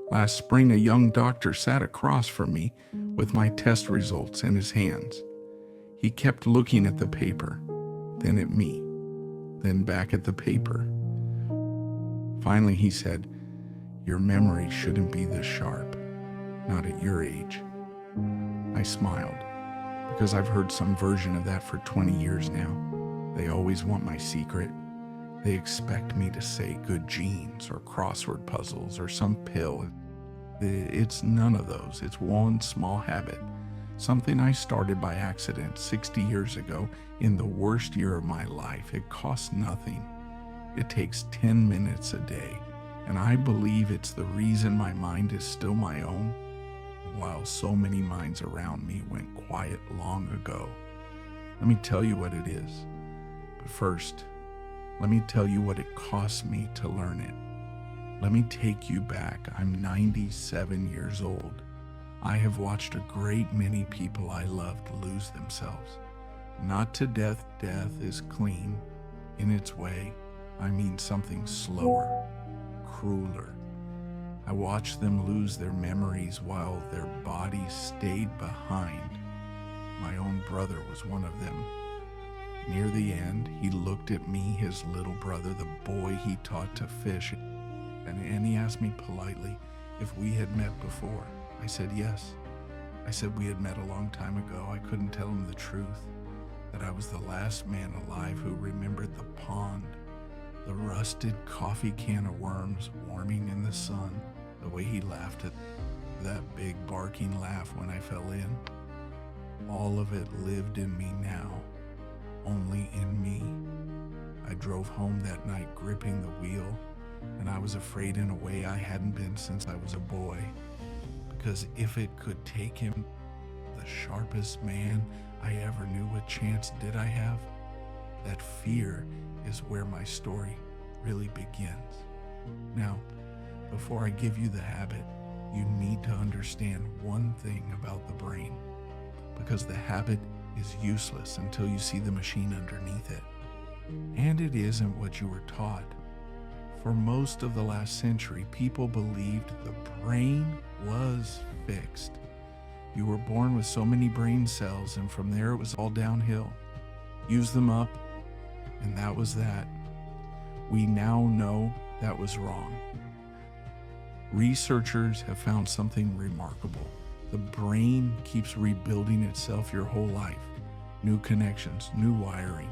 Last spring, a young doctor sat across from me with my test results in his hands. He kept looking at the paper, then at me, then back at the paper. Finally, he said, "Your memory shouldn't be this sharp, not at your age." I smiled, because I've heard some version of that for 20 years now. They always want my secret. They expect me to say good genes or crossword puzzles or some pill. It's none of those. It's one small habit. Something I started by accident 60 years ago in the worst year of my life. It costs nothing. It takes 10 minutes a day. And I believe it's the reason my mind is still my own, while so many minds around me went quiet long ago. Let me tell you what it is. But first, let me tell you what it cost me to learn it. Let me take you back. I'm 97 years old. I have watched a great many people I loved lose themselves. Not to death. Death is clean in its way. I mean something slower, crueler. I watched them lose their memories while their bodies stayed behind. My own brother was one of them. Near the end, he looked at me, his little brother, the boy he taught to fish, and he asked me politely if we had met before. I said yes. I said we had met a long time ago. I couldn't tell him the truth, that I was the last man alive who remembered the pond, the rusted coffee can of worms warming in the sun, the way he laughed at that big barking laugh when I fell in. All of it lived in me now, only in me. I drove home that night gripping the wheel, and I was afraid in a way I hadn't been since I was a boy. Because if it could take him, the sharpest man I ever knew, what chance did I have? That fear is where my story really begins. Now, before I give you the habit, you need to understand one thing about the brain, because the habit is useless until you see the machine underneath it. And it isn't what you were taught. For most of the last century, people believed the brain was fixed. You were born with so many brain cells, and from there it was all downhill. Use them up, and that was that. We now know that was wrong. Researchers have found something remarkable. The brain keeps rebuilding itself your whole life. New connections, new wiring,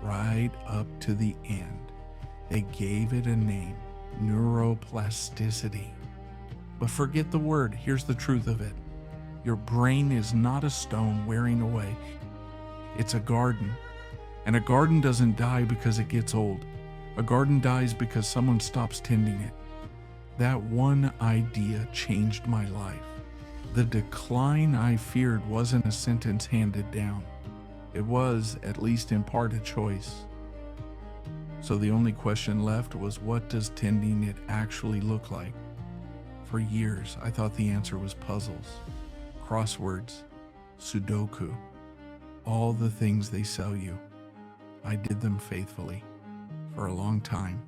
right up to the end. They gave it a name, neuroplasticity. But forget the word. Here's the truth of it. Your brain is not a stone wearing away. It's a garden. And a garden doesn't die because it gets old. A garden dies because someone stops tending it. That one idea changed my life. The decline I feared wasn't a sentence handed down. It was, at least in part, a choice. So the only question left was, what does tending it actually look like? For years, I thought the answer was puzzles, crosswords, Sudoku, all the things they sell you. I did them faithfully for a long time.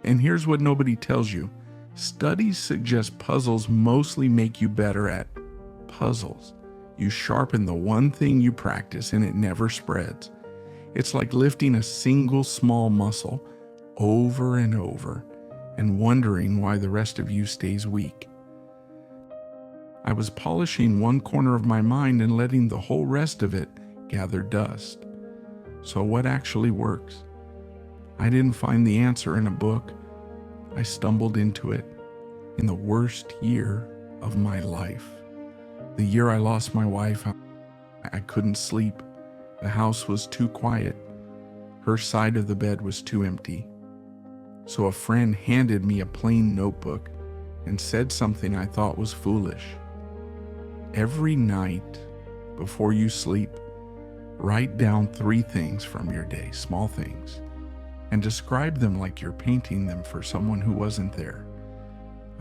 And here's what nobody tells you. Studies suggest puzzles mostly make you better at puzzles. You sharpen the one thing you practice and it never spreads. It's like lifting a single small muscle over and over and wondering why the rest of you stays weak. I was polishing one corner of my mind and letting the whole rest of it gather dust. So what actually works? I didn't find the answer in a book. I stumbled into it in the worst year of my life. The year I lost my wife. I couldn't sleep. The house was too quiet. Her side of the bed was too empty. So a friend handed me a plain notebook and said something I thought was foolish. Every night before you sleep, write down 3 things from your day, small things, and describe them like you're painting them for someone who wasn't there.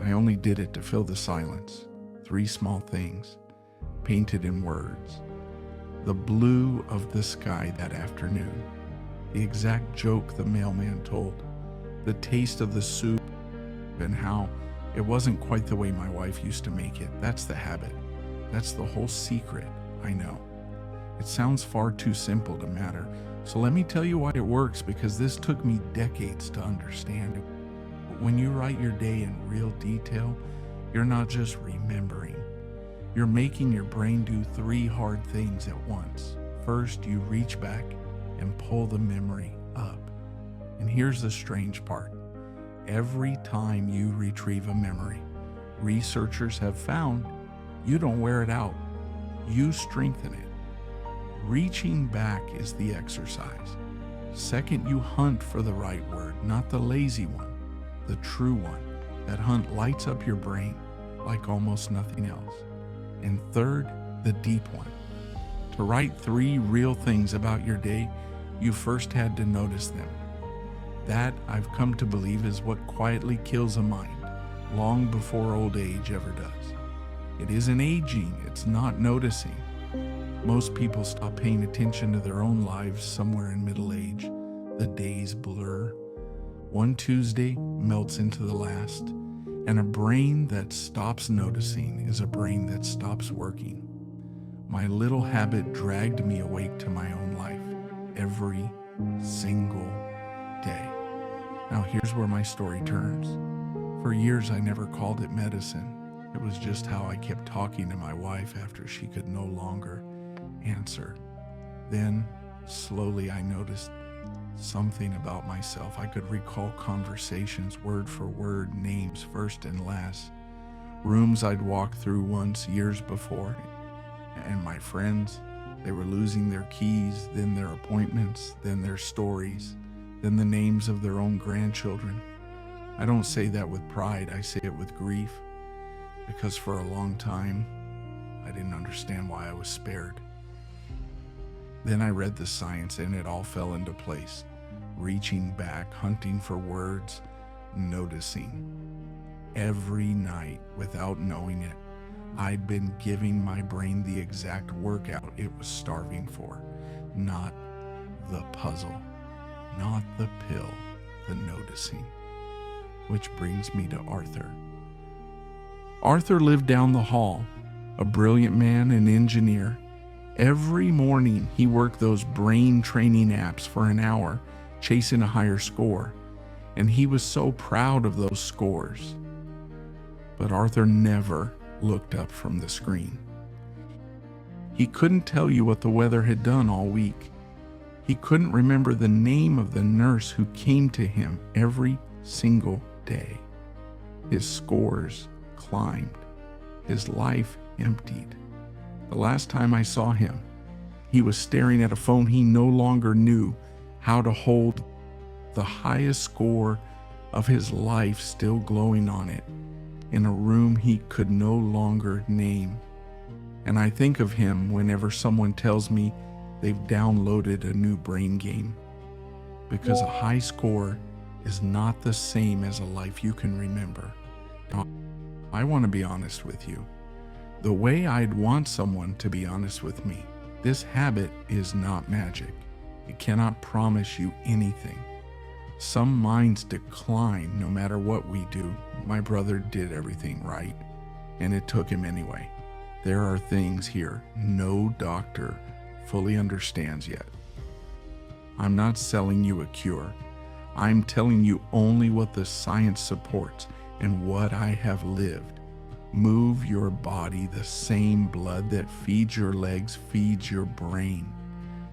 I only did it to fill the silence. 3 small things, painted in words. The blue of the sky that afternoon, the exact joke the mailman told, the taste of the soup and how It wasn't quite the way my wife used to make it. That's the habit. That's the whole secret, I know. It sounds far too simple to matter. So let me tell you why it works, because this took me decades to understand. When you write your day in real detail, you're not just remembering. You're making your brain do 3 hard things at once. First, you reach back and pull the memory up. And here's the strange part. Every time you retrieve a memory, researchers have found you don't wear it out, you strengthen it. Reaching back is the exercise. Second, you hunt for the right word, not the lazy one, the true one. That hunt lights up your brain like almost nothing else. And third, the deep one. To write 3 real things about your day, you first had to notice them. That, I've come to believe, is what quietly kills a mind, long before old age ever does. It isn't aging, it's not noticing. Most people stop paying attention to their own lives somewhere in middle age. The days blur. One Tuesday melts into the last, and a brain that stops noticing is a brain that stops working. My little habit dragged me awake to my own life every single day. Now here's where my story turns. For years I never called it medicine. It was just how I kept talking to my wife after she could no longer answer. Then, slowly I noticed something about myself. I could recall conversations word for word, names first and last, rooms I'd walked through once years before, and my friends, they were losing their keys, then their appointments, then their stories, then the names of their own grandchildren. I don't say that with pride, I say it with grief, because for a long time, I didn't understand why I was spared. Then I read the science and it all fell into place. Reaching back, hunting for words, noticing. Every night, without knowing it, I'd been giving my brain the exact workout it was starving for. Not the puzzle, not the pill, the noticing. Which brings me to Arthur. Arthur lived down the hall, a brilliant man and engineer. Every morning he worked those brain training apps for an hour, chasing a higher score, and he was so proud of those scores. But Arthur never looked up from the screen. He couldn't tell you what the weather had done all week. He couldn't remember the name of the nurse who came to him every single day. His scores climbed. His life emptied. The last time I saw him, he was staring at a phone he no longer knew how to hold, the highest score of his life still glowing on it, in a room he could no longer name. And I think of him whenever someone tells me they've downloaded a new brain game, because a high score is not the same as a life you can remember. Now, I want to be honest with you. The way I'd want someone to be honest with me. This habit is not magic. It cannot promise you anything. Some minds decline no matter what we do. My brother did everything right, and it took him anyway. There are things here no doctor fully understands yet. I'm not selling you a cure. I'm telling you only what the science supports and what I have lived. Move your body. The same blood that feeds your legs feeds your brain.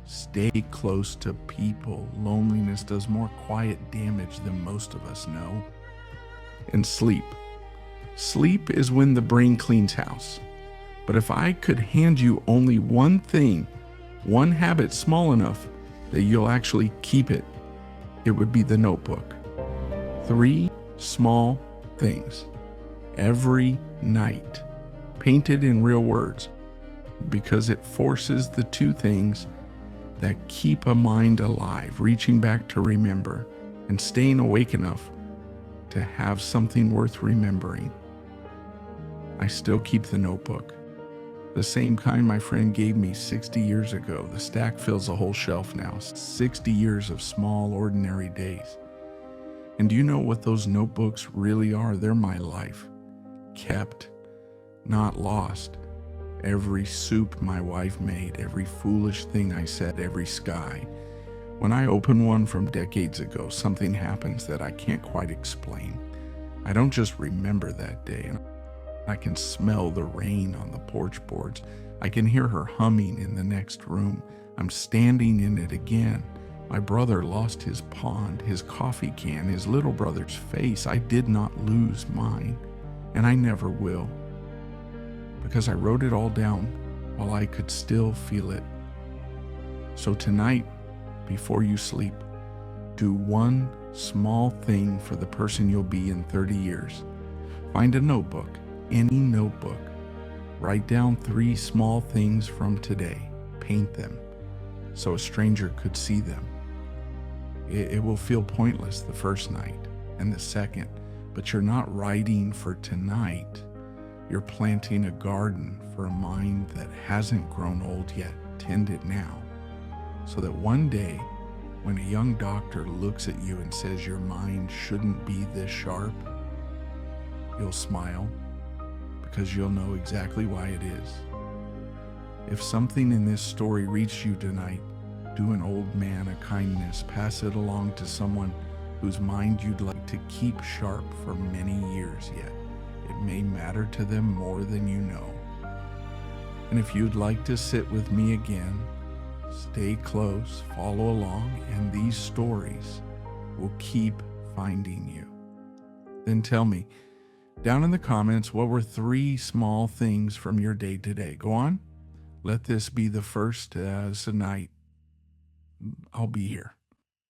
Stay close to people. Loneliness does more quiet damage than most of us know. And sleep. Sleep is when the brain cleans house. But if I could hand you only one thing, one habit small enough that you'll actually keep it, it would be the notebook. 3 small things. Every night, painted in real words, because it forces the 2 things that keep a mind alive, reaching back to remember and staying awake enough to have something worth remembering. I still keep the notebook, the same kind my friend gave me 60 years ago. The stack fills a whole shelf now, 60 years of small, ordinary days. And do you know what those notebooks really are? They're my life. kept, not lost. Every soup my wife made, every foolish thing I said, every sky. When I open one from decades ago, something happens that I can't quite explain. I don't just remember that day. I can smell the rain on the porch boards. I can hear her humming in the next room. I'm standing in it again. My brother lost his pond, his coffee can, his little brother's face. I did not lose mine, and I never will, because I wrote it all down while I could still feel it. So tonight, before you sleep, do one small thing for the person you'll be in 30 years. Find a notebook, any notebook. Write down 3 small things from today. Paint them so a stranger could see them. It will feel pointless the first night and the second, but you're not writing for tonight. You're planting a garden for a mind that hasn't grown old yet. Tend it now, so that one day, when a young doctor looks at you and says your mind shouldn't be this sharp, you'll smile, because you'll know exactly why it is. If something in this story reached you tonight, do an old man a kindness. Pass it along to someone whose mind you'd like to keep sharp for many years yet. It may matter to them more than you know. And if you'd like to sit with me again, stay close, follow along, and these stories will keep finding you. Then tell me, down in the comments, what were 3 small things from your day today? Go on. Let this be the first tonight. I'll be here.